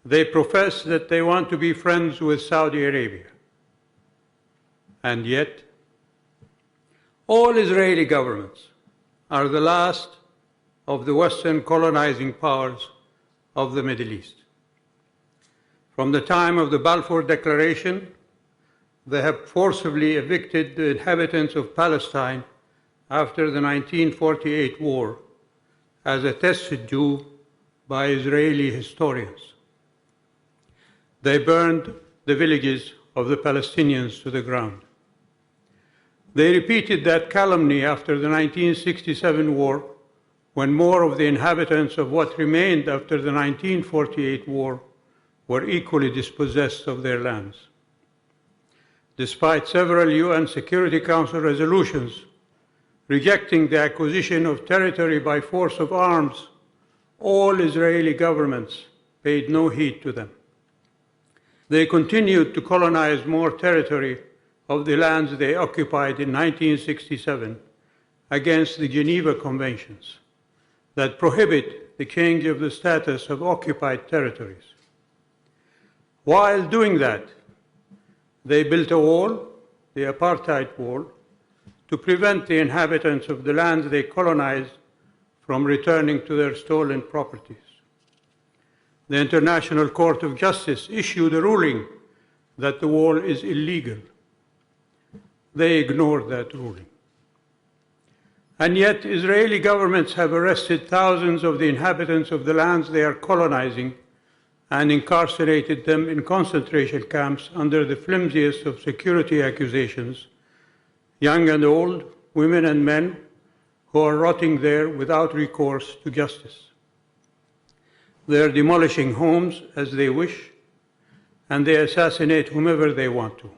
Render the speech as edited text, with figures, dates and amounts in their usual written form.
They profess that they want to be friends with Saudi Arabia. And yet, all Israeli governments are the last of the Western colonizing powers of the Middle East. From the time of the Balfour Declaration, they have forcibly evicted the inhabitants of Palestine after the 1948 war, as attested to by Israeli historians. They burned the villages of the Palestinians to the ground. They repeated that calumny after the 1967 war, when more of the inhabitants of what remained after the 1948 war were equally dispossessed of their lands. Despite several UN Security Council resolutions rejecting the acquisition of territory by force of arms, all Israeli governments paid no heed to them. They continued to colonize more territory of the lands they occupied in 1967 against the Geneva Conventions that prohibit the change of the status of occupied territories. While doing that, they built a wall, the apartheid wall, to prevent the inhabitants of the lands they colonized from returning to their stolen properties. The International Court of Justice issued a ruling that the wall is illegal. They ignored that ruling. And yet, Israeli governments have arrested thousands of the inhabitants of the lands they are colonizing and incarcerated them in concentration camps under the flimsiest of security accusations, young and old, women and men, who are rotting there without recourse to justice. They are demolishing homes as they wish, and they assassinate whomever they want to.